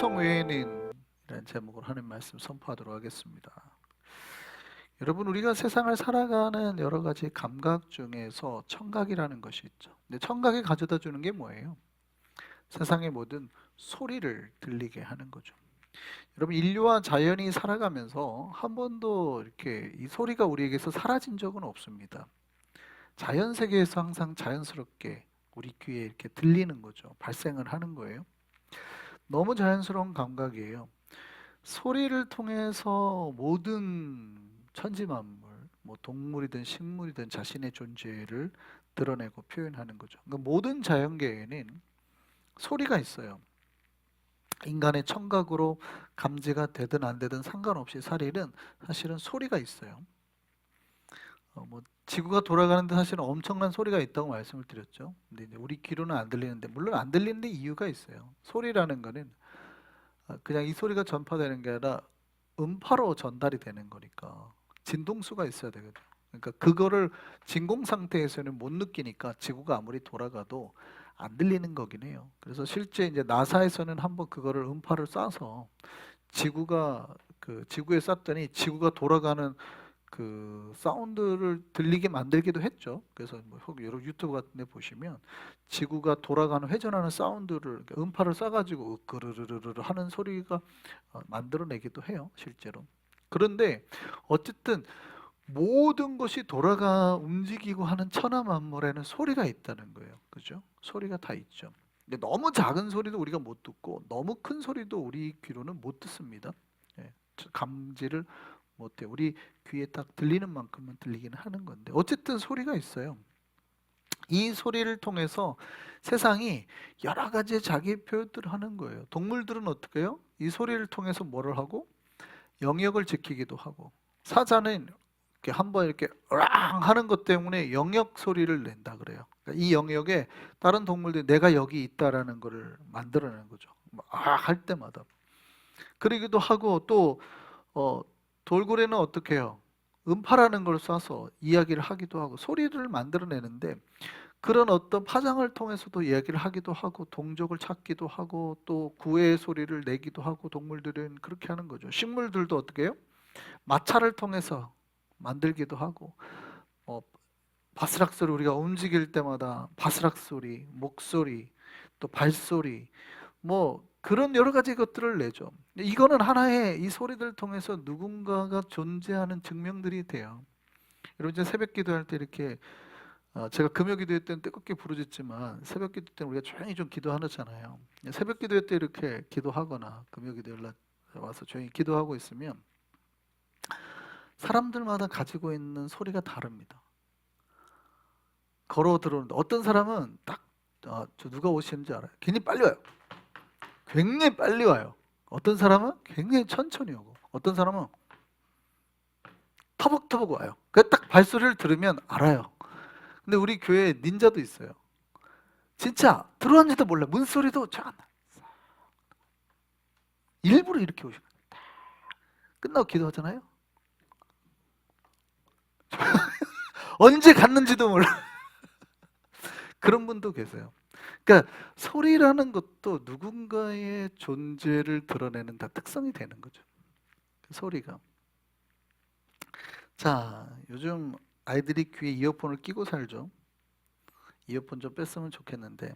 천성 외에는이라는 제목으로 하는 말씀 선포하도록 하겠습니다. 여러분, 우리가 세상을 살아가는 여러 가지 감각 중에서 청각이라는 것이 있죠. 근데 청각이 가져다 주는 게 뭐예요? 세상의 모든 소리를 들리게 하는 거죠. 여러분, 인류와 자연이 살아가면서 한 번도 이렇게 이 소리가 우리에게서 사라진 적은 없습니다. 자연 세계에서 항상 자연스럽게 우리 귀에 이렇게 들리는 거죠. 발생을 하는 거예요. 너무 자연스러운 감각이에요. 소리를 통해서 모든 천지만물, 뭐 동물이든 식물이든 자신의 존재를 드러내고 표현하는 거죠. 그러니까 모든 자연계에는 소리가 있어요. 인간의 청각으로 감지가 되든 안 되든 상관없이 사실은 소리가 있어요. 뭐 지구가 돌아가는데 사실은 엄청난 소리가 있다고 말씀을 드렸죠. 근데 이제 우리 귀로는 안 들리는데, 물론 안 들리는데 이유가 있어요. 소리라는 거는 그냥 이 소리가 전파되는 게 아니라 음파로 전달이 되는 거니까 진동수가 있어야 되거든요. 그러니까 그거를 진공 상태에서는 못 느끼니까 지구가 아무리 돌아가도 안 들리는 거긴 해요. 그래서 실제 이제 나사에서는 한번 그거를 음파를 쏴서 지구에 쐈더니 지구가 돌아가는 그 사운드를 들리게 만들기도 했죠. 그래서 뭐 여러 유튜브 같은 데 보시면 지구가 돌아가는 회전하는 사운드를 음파를 쏴가지고 으르르르르 하는 소리가 만들어내기도 해요, 실제로. 그런데 어쨌든 모든 것이 돌아가 움직이고 하는 천하 만물에는 소리가 있다는 거예요. 그죠? 소리가 다 있죠. 근데 너무 작은 소리도 우리가 못 듣고 너무 큰 소리도 우리 귀로는 못 듣습니다. 예, 감지를 못해. 우리 귀에 딱 들리는 만큼은 들리기는 하는 건데 어쨌든 소리가 있어요. 이 소리를 통해서 세상이 여러 가지 자기 표현들을 하는 거예요. 동물들은 어떻게 해요? 이 소리를 통해서 뭐를 하고 영역을 지키기도 하고, 사자는 이렇게 한번 이렇게 으랑 하는 것 때문에 영역 소리를 낸다 그래요. 그러니까 이 영역에 다른 동물들이 내가 여기 있다라는 거를 만들어내는 거죠. 할 때마다. 그러기도 하고 또 어, 돌고래는 어떻게 해요? 음파라는 걸 쏴서 이야기를 하기도 하고 소리를 만들어내는데, 그런 어떤 파장을 통해서도 이야기를 하기도 하고 동족을 찾기도 하고 또 구애의 소리를 내기도 하고, 동물들은 그렇게 하는 거죠. 식물들도 어떻게 해요? 마찰을 통해서 만들기도 하고, 어, 바스락 소리, 우리가 움직일 때마다 바스락 소리, 목소리, 또 발소리, 뭐 그런 여러 가지 것들을 내죠. 이거는 하나의 이 소리들을 통해서 누군가가 존재하는 증명들이 돼요. 여러분, 이제 새벽 기도할 때 이렇게 제가 금요 기도회 때는 뜨겁게 부르짖지만 새벽 기도 때는 우리가 조용히 좀 기도하잖아요. 새벽 기도회 때 이렇게 기도하거나 금요 기도에 와서 조용히 기도하고 있으면 사람들마다 가지고 있는 소리가 다릅니다. 걸어 들어오는데 어떤 사람은 딱 저 누가 오시는지 알아요. 굉장히 빨리 와요. 굉장히 빨리 와요. 어떤 사람은 굉장히 천천히 오고, 어떤 사람은 터벅터벅 와요. 그 딱 발소리를 들으면 알아요. 근데 우리 교회에 닌자도 있어요. 진짜 들어왔는지도 몰라. 문소리도 잘 안 나. 일부러 이렇게 오시고 끝나고 기도하잖아요. 언제 갔는지도 몰라. 그런 분도 계세요. 그러니까 소리라는 것도 누군가의 존재를 드러내는 다 특성이 되는 거죠. 소리가. 자, 요즘 아이들이 귀에 이어폰을 끼고 살죠. 이어폰 좀 뺐으면 좋겠는데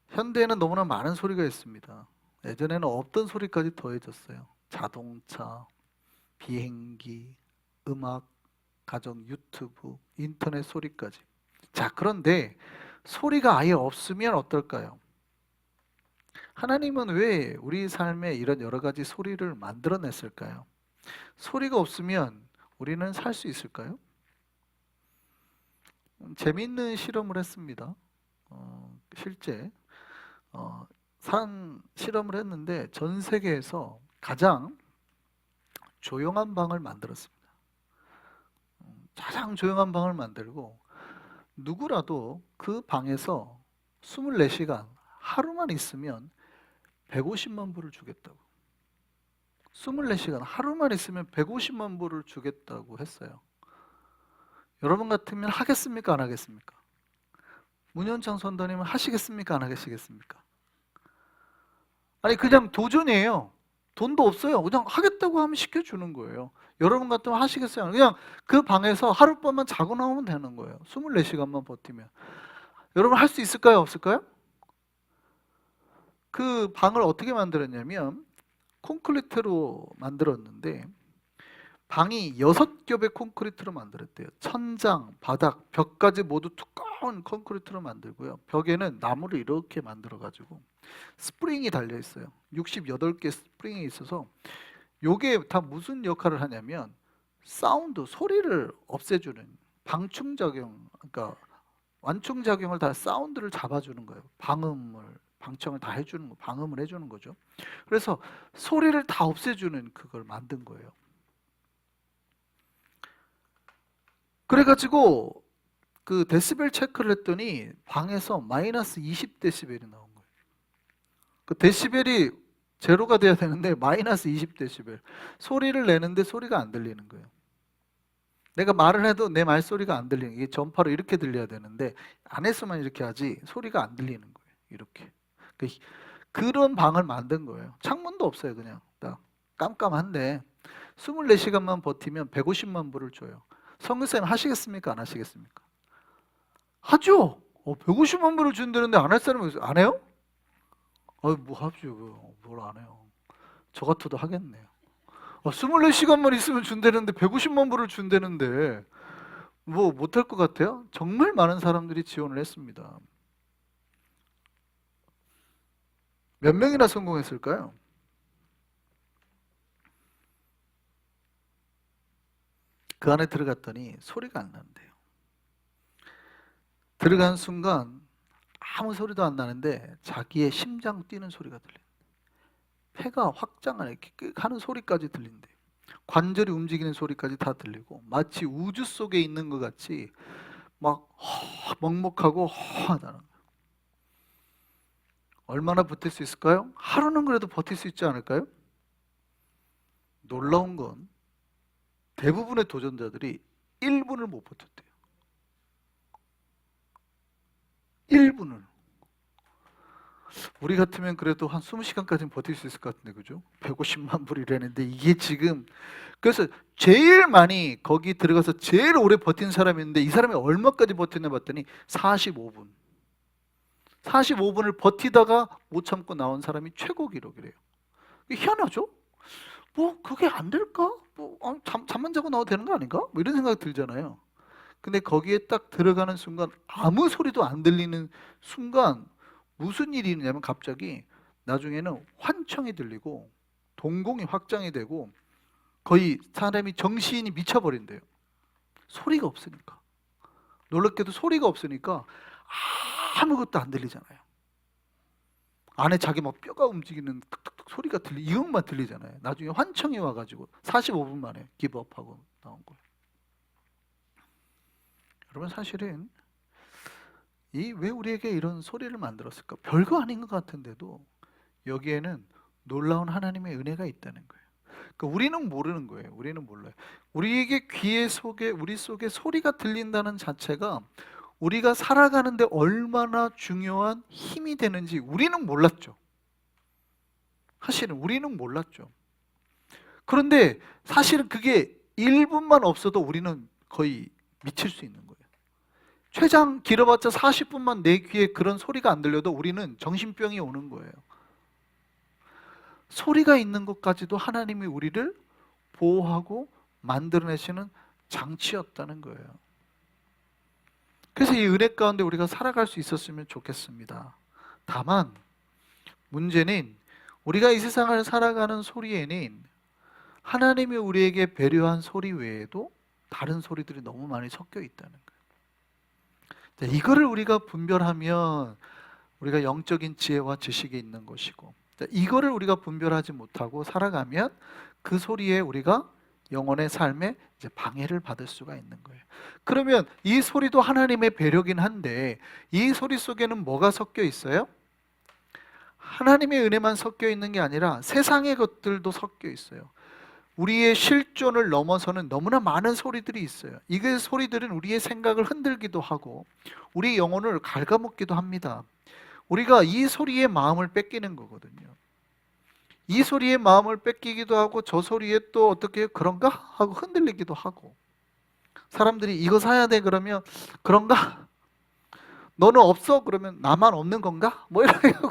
현대에는 너무나 많은 소리가 있습니다. 예전에는 없던 소리까지 더해졌어요. 자동차, 비행기, 음악, 가정, 유튜브, 인터넷 소리까지. 자, 그런데 소리가 아예 없으면 어떨까요? 하나님은 왜 우리 삶에 이런 여러 가지 소리를 만들어냈을까요? 소리가 없으면 우리는 살 수 있을까요? 재미있는 실험을 했습니다. 실제 산 실험을 했는데 전 세계에서 가장 조용한 방을 만들었습니다. 가장 조용한 방을 만들고 누구라도 그 방에서 24시간 하루만 있으면 150만 불을 주겠다고. 24시간 하루만 있으면 150만 불을 주겠다고 했어요. 여러분 같으면 하겠습니까? 안 하겠습니까? 문현창 선도님은 하시겠습니까? 안 하시겠습니까? 아니 그냥 도전이에요. 돈도 없어요. 그냥 하겠다고 하면 시켜주는 거예요. 여러분 같으면 하시겠어요? 그냥 그 방에서 하룻밤만 자고 나오면 되는 거예요. 24시간만 버티면. 여러분 할 수 있을까요? 없을까요? 그 방을 어떻게 만들었냐면 콘크리트로 만들었는데 방이 6겹의 콘크리트로 만들었대요. 천장, 바닥, 벽까지 모두 두꺼운 콘크리트로 만들고요. 벽에는 나무를 이렇게 만들어가지고 스프링이 달려 있어요. 68개 스프링이 있어서 요게 다 무슨 역할을 하냐면 사운드, 소리를 없애주는 방충작용, 그러니까 완충작용을 다 사운드를 잡아주는 거예요. 방청을 다 해주는 거, 방음을 해주는 거죠. 그래서 소리를 다 없애주는 그걸 만든 거예요. 그래가지고 그 데시벨 체크를 했더니 방에서 마이너스 20데시벨이 나온 거예요. 그 데시벨이 제로가 돼야 되는데 마이너스 20데시벨. 소리를 내는데 소리가 안 들리는 거예요. 내가 말을 해도 내 말소리가 안 들리는, 이게 전파로 이렇게 들려야 되는데 안에서만 이렇게 하지 소리가 안 들리는 거예요. 이렇게. 그런 방을 만든 거예요. 창문도 없어요. 그냥 딱 깜깜한데 24시간만 버티면 150만 불을 줘요. 성교사님 하시겠습니까? 안 하시겠습니까? 하죠. 150만 불을 준다는데 안 할 사람이 있어요? 안 해요? 뭐 하죠. 뭘 안 해요. 저 같아도 하겠네요. 24시간만 있으면 준다는데 150만 불을 준다는데 뭐 못할 것 같아요? 정말 많은 사람들이 지원을 했습니다. 몇 명이나 성공했을까요? 그 안에 들어갔더니 소리가 안 난대요. 들어간 순간 아무 소리도 안 나는데 자기의 심장 뛰는 소리가 들려요. 폐가 확장하는 이렇게 하는 소리까지 들린대요. 관절이 움직이는 소리까지 다 들리고 마치 우주 속에 있는 것 같이 막 먹먹하고 허하다는 거예요. 얼마나 버틸 수 있을까요? 하루는 그래도 버틸 수 있지 않을까요? 놀라운 건 대부분의 도전자들이 1분을 못 버텼대요. 1분을. 우리 같으면 그래도 한 20시간까지는 버틸 수 있을 것 같은데, 그죠? 150만 불이라는데 이게 지금, 그래서 제일 많이 거기 들어가서 제일 오래 버틴 사람이 있는데 이 사람이 얼마까지 버텼나 봤더니 45분. 45분을 버티다가 못 참고 나온 사람이 최고 기록이래요. 희한하죠? 뭐 그게 안 될까? 잠만 자고 나와도 되는 거 아닌가? 뭐 이런 생각이 들잖아요. 근데 거기에 딱 들어가는 순간 아무 소리도 안 들리는 순간 무슨 일이 있냐면 갑자기 나중에는 환청이 들리고 동공이 확장이 되고 거의 사람이 정신이 미쳐버린대요. 소리가 없으니까. 놀랍게도 소리가 없으니까 아무것도 안 들리잖아요. 안에 자기 막 뼈가 움직이는 툭툭툭 소리가 이것만 들리잖아요. 나중에 환청이 와가지고 45분 만에 기브업하고 나온 거예요. 여러분 사실은 왜 우리에게 이런 소리를 만들었을까? 별거 아닌 것 같은데도 여기에는 놀라운 하나님의 은혜가 있다는 거예요. 그러니까 우리는 모르는 거예요. 우리는 몰라요. 우리에게 우리 속에 소리가 들린다는 자체가 우리가 살아가는데 얼마나 중요한 힘이 되는지 우리는 몰랐죠. 사실은 우리는 몰랐죠. 그런데 사실은 그게 1분만 없어도 우리는 거의 미칠 수 있는 거예요. 최장 길어봤자 40분만 내 귀에 그런 소리가 안 들려도 우리는 정신병이 오는 거예요. 소리가 있는 것까지도 하나님이 우리를 보호하고 만들어내시는 장치였다는 거예요. 그래서 이 은혜 가운데 우리가 살아갈 수 있었으면 좋겠습니다. 다만 문제는 우리가 이 세상을 살아가는 소리에는 하나님이 우리에게 배려한 소리 외에도 다른 소리들이 너무 많이 섞여 있다는 거예요. 이거를 우리가 분별하면 우리가 영적인 지혜와 지식이 있는 것이고, 이거를 우리가 분별하지 못하고 살아가면 그 소리에 우리가 영혼의 삶에 이제 방해를 받을 수가 있는 거예요. 그러면 이 소리도 하나님의 배려긴 한데 이 소리 속에는 뭐가 섞여 있어요? 하나님의 은혜만 섞여 있는 게 아니라 세상의 것들도 섞여 있어요. 우리의 실존을 넘어서는 너무나 많은 소리들이 있어요. 이 소리들은 우리의 생각을 흔들기도 하고 우리 영혼을 갉아먹기도 합니다. 우리가 이 소리에 마음을 뺏기는 거거든요. 이 소리에 마음을 뺏기기도 하고 저 소리에 또 어떻게 그런가 하고 흔들리기도 하고, 사람들이 이거 사야 돼 그러면 그런가? 너는 없어? 그러면 나만 없는 건가? 뭐 이렇게 하고,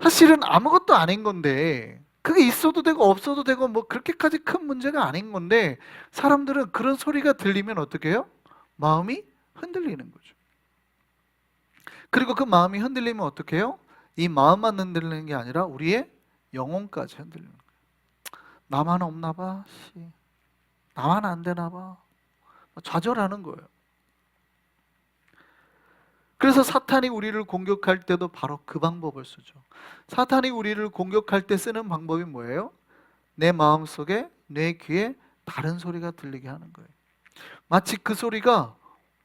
사실은 아무것도 아닌 건데, 그게 있어도 되고 없어도 되고 뭐 그렇게까지 큰 문제가 아닌 건데, 사람들은 그런 소리가 들리면 어떻게 해요? 마음이 흔들리는 거죠. 그리고 그 마음이 흔들리면 어떻게 해요? 이 마음만 흔들리는 게 아니라 우리의 영혼까지 흔들리는 거예요. 나만 없나 봐. 나만 안 되나 봐. 좌절하는 거예요. 그래서 사탄이 우리를 공격할 때도 바로 그 방법을 쓰죠. 사탄이 우리를 공격할 때 쓰는 방법이 뭐예요? 내 마음속에, 내 귀에 다른 소리가 들리게 하는 거예요. 마치 그 소리가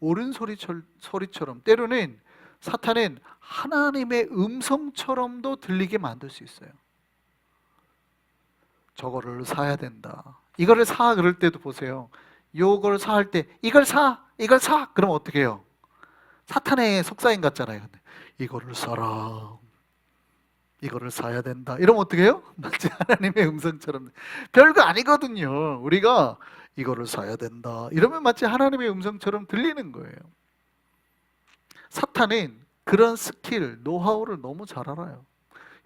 옳은 소리처럼, 때로는 사탄은 하나님의 음성처럼도 들리게 만들 수 있어요. 저거를 사야 된다. 이거를 사 그럴 때도 보세요. 요걸 사 할 때 이걸 사, 이걸 사. 그러면 어떻게 해요? 사탄의 속사인 같잖아요. 근데 이거를 사라. 이거를 사야 된다. 이러면 어떻게 해요? 마치 하나님의 음성처럼. 별거 아니거든요. 우리가 이거를 사야 된다. 이러면 마치 하나님의 음성처럼 들리는 거예요. 사탄은 그런 스킬, 노하우를 너무 잘 알아요.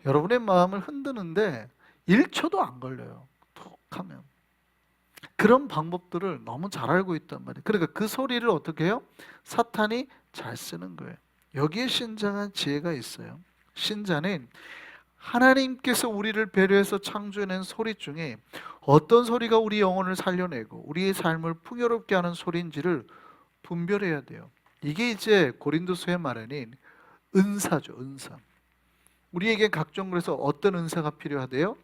여러분의 마음을 흔드는데 1초도 안 걸려요. 톡 하면. 그런 방법들을 너무 잘 알고 있단 말이에요. 그러니까 그 소리를 어떻게 해요? 사탄이 잘 쓰는 거예요. 여기에 신장한 지혜가 있어요. 신자는 하나님께서 우리를 배려해서 창조해낸 소리 중에 어떤 소리가 우리 영혼을 살려내고 우리의 삶을 풍요롭게 하는 소리인지를 분별해야 돼요. 이게 이제 고린도서에 말하는 은사죠. 은사. 우리에게 각종, 그래서 어떤 은사가 필요하대요?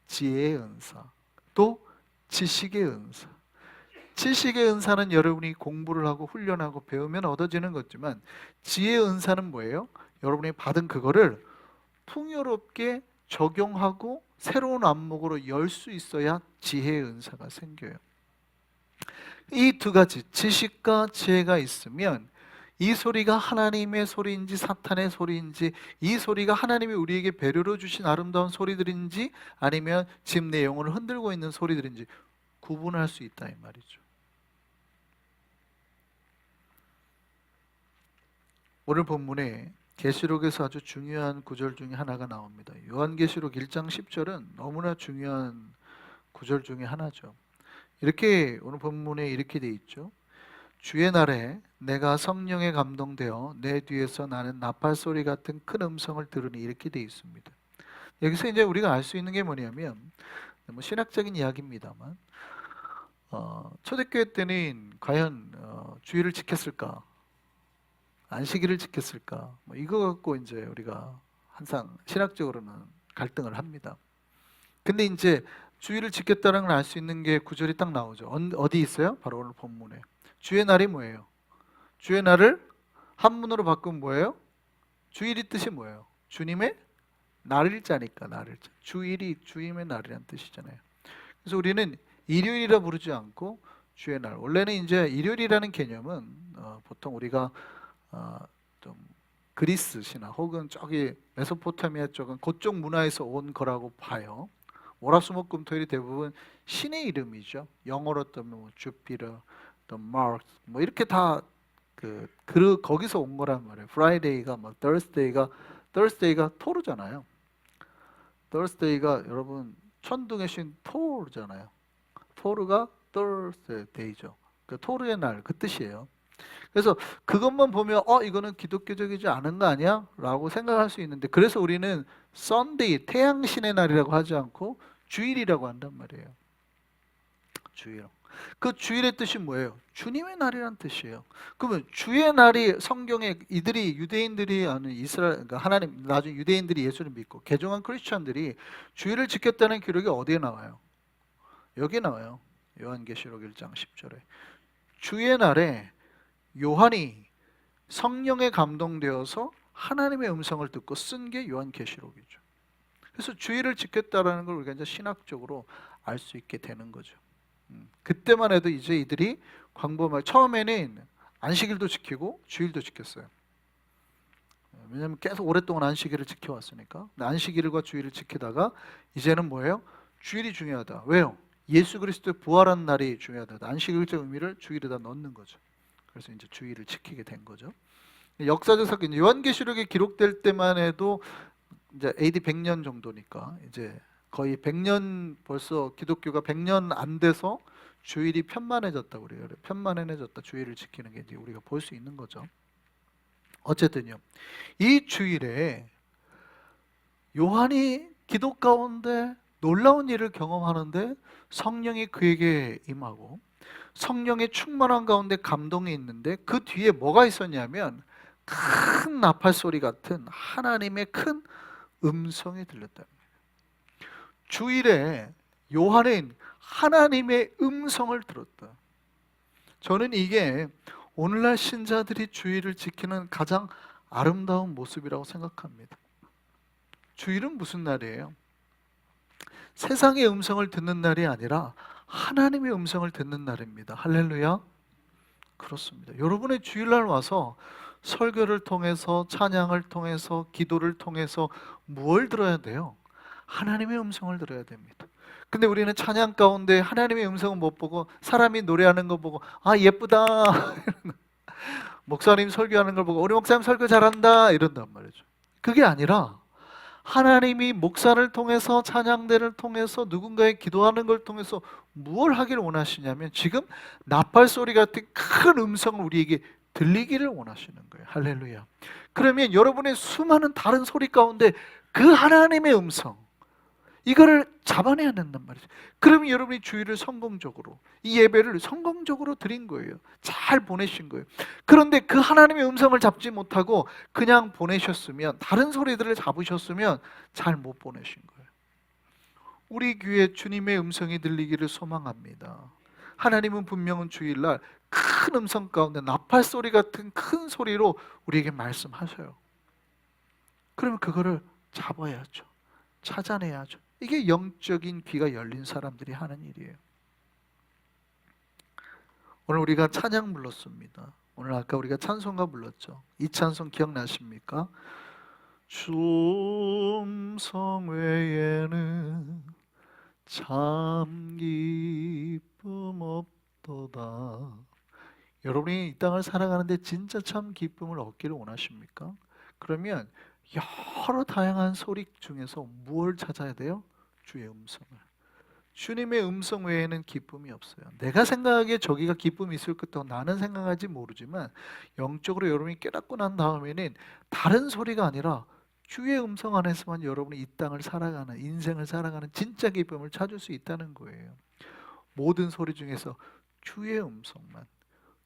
지혜의 은사, 또 지식의 은사. 지식의 은사는 여러분이 공부를 하고 훈련하고 배우면 얻어지는 거지만, 지혜의 은사는 뭐예요? 여러분이 받은 그거를 풍요롭게 적용하고 새로운 안목으로 열 수 있어야 지혜의 은사가 생겨요. 이 두 가지, 지식과 지혜가 있으면 이 소리가 하나님의 소리인지 사탄의 소리인지, 이 소리가 하나님이 우리에게 배려로 주신 아름다운 소리들인지 아니면 지금 내 영혼을 흔들고 있는 소리들인지 구분할 수 있다 이 말이죠. 오늘 본문에 계시록에서 아주 중요한 구절 중에 하나가 나옵니다. 요한계시록 1장 10절은 너무나 중요한 구절 중에 하나죠. 이렇게 오늘 본문에 이렇게 돼 있죠. 주의 날에 내가 성령에 감동되어 내 뒤에서 나는 나팔 소리 같은 큰 음성을 들으니, 이렇게 돼 있습니다. 여기서 이제 우리가 알 수 있는 게 뭐냐면, 뭐 신학적인 이야기입니다만, 초대교회 때는 과연 주일을 지켰을까, 안식일을 지켰을까, 뭐 이거 갖고 이제 우리가 항상 신학적으로는 갈등을 합니다. 근데 이제 주일을 지켰다는 걸 알 수 있는 게 구절이 딱 나오죠. 어디 있어요? 바로 오늘 본문에. 주의 날이 뭐예요? 주의 날을 한문으로 바꾸면 뭐예요? 주일이 뜻이 뭐예요? 주님의 날일자니까, 날일자. 주일이 주님의 날이라는 뜻이잖아요. 그래서 우리는 일요일이라 부르지 않고 주의 날. 원래는 이제 일요일이라는 개념은 보통 우리가 좀 그리스 신화 혹은 저기 메소포타미아 쪽은 그쪽 문화에서 온 거라고 봐요. 월화수목금토일이 대부분 신의 이름이죠. 영어로 뜨면 뭐 주피터, 또 마스, 뭐 이렇게 다 거기서 온 거란 말이에요. 프라이데이가 뭐 Thursday가 토르잖아요. Thursday가 여러분 천둥의 신 토르잖아요. 토르가 Thursday죠. 그 토르의 날, 그 뜻이에요. 그래서 그것만 보면 이거는 기독교적이지 않은 거 아니야? 라고 생각할 수 있는데, 그래서 우리는 Sunday, 태양신의 날이라고 하지 않고 주일이라고 한단 말이에요. 주일. 그 주일의 뜻이 뭐예요? 주님의 날이란 뜻이에요. 그러면 주의 날이 성경에, 이들이 유대인들이 아는 이스라엘, 그러니까 하나님, 나중에 유대인들이 예수를 믿고 개종한 크리스천들이 주일을 지켰다는 기록이 어디에 나와요? 여기 나와요. 요한계시록 1장 10절에. 주의 날에 요한이 성령에 감동되어서 하나님의 음성을 듣고 쓴 게 요한계시록이죠. 그래서 주일을 지켰다라는 걸 우리가 이제 신학적으로 알 수 있게 되는 거죠. 그때만 해도 이제 이들이 처음에는 안식일도 지키고 주일도 지켰어요. 왜냐하면 계속 오랫동안 안식일을 지켜왔으니까. 근데 안식일과 주일을 지키다가 이제는 뭐예요? 주일이 중요하다. 왜요? 예수 그리스도의 부활한 날이 중요하다. 안식일적 의미를 주일에다 넣는 거죠. 그래서 이제 주일을 지키게 된 거죠. 역사적 사건, 요한계시록에 기록될 때만 해도 이제 AD 100년 정도니까 이제 거의 100년, 벌써 기독교가 100년 안 돼서 주일이 편만해졌다고 그래요. 편만해졌다. 주일을 지키는 게 이제 우리가 볼 수 있는 거죠. 어쨌든요, 이 주일에 요한이 기도 가운데 놀라운 일을 경험하는데 성령이 그에게 임하고 성령의 충만한 가운데 감동이 있는데 그 뒤에 뭐가 있었냐면 큰 나팔 소리 같은 하나님의 큰 음성이 들렸다. 주일에 요한은 하나님의 음성을 들었다. 저는 이게 오늘날 신자들이 주일을 지키는 가장 아름다운 모습이라고 생각합니다. 주일은 무슨 날이에요? 세상의 음성을 듣는 날이 아니라 하나님의 음성을 듣는 날입니다. 할렐루야. 그렇습니다. 여러분의 주일날 와서 설교를 통해서, 찬양을 통해서, 기도를 통해서 무엇을 들어야 돼요? 하나님의 음성을 들어야 됩니다. 근데 우리는 찬양 가운데 하나님의 음성은 못 보고 사람이 노래하는 거 보고 아 예쁘다 목사님 설교하는 걸 보고 우리 목사님 설교 잘한다 이런단 말이죠. 그게 아니라 하나님이 목사를 통해서, 찬양대를 통해서, 누군가의 기도하는 걸 통해서 무엇을 하기를 원하시냐면 지금 나팔 소리 같은 큰 음성을 우리에게 들리기를 원하시는 거예요. 할렐루야. 그러면 여러분의 수많은 다른 소리 가운데 그 하나님의 음성, 이거를 잡아내야 된단 말이죠. 그러면 여러분이 주일을 성공적으로, 이 예배를 성공적으로 드린 거예요. 잘 보내신 거예요. 그런데 그 하나님의 음성을 잡지 못하고 그냥 보내셨으면, 다른 소리들을 잡으셨으면 잘 못 보내신 거예요. 우리 귀에 주님의 음성이 들리기를 소망합니다. 하나님은 분명은 주일날 큰 음성 가운데 나팔 소리 같은 큰 소리로 우리에게 말씀하셔요. 그러면 그거를 잡아야죠. 찾아내야죠. 이게 영적인 귀가 열린 사람들이 하는 일이에요. 오늘 우리가 찬양 불렀습니다. 오늘 아까 우리가 찬송가 불렀죠. 이 찬송 기억나십니까? 주 음성 외에는 참 기쁨 없도다. 여러분이 이 땅을 살아가는데 진짜 참 기쁨을 얻기를 원하십니까? 그러면 여러 다양한 소리 중에서 무엇을 찾아야 돼요? 주의 음성을. 주님의 음성 외에는 기쁨이 없어요. 내가 생각하기에 저기가 기쁨이 있을 것도 나는 생각하지 모르지만 영적으로 여러분이 깨닫고 난 다음에는 다른 소리가 아니라 주의 음성 안에서만 여러분이 이 땅을 살아가는, 인생을 살아가는 진짜 기쁨을 찾을 수 있다는 거예요. 모든 소리 중에서 주의 음성만,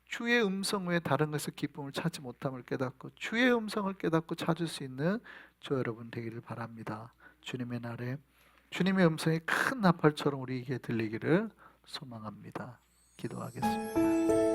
주의 음성 외에 다른 것에서 기쁨을 찾지 못함을 깨닫고 주의 음성을 깨닫고 찾을 수 있는 저 여러분 되기를 바랍니다. 주님의 날에 주님의 음성이 큰 나팔처럼 우리에게 들리기를 소망합니다. 기도하겠습니다.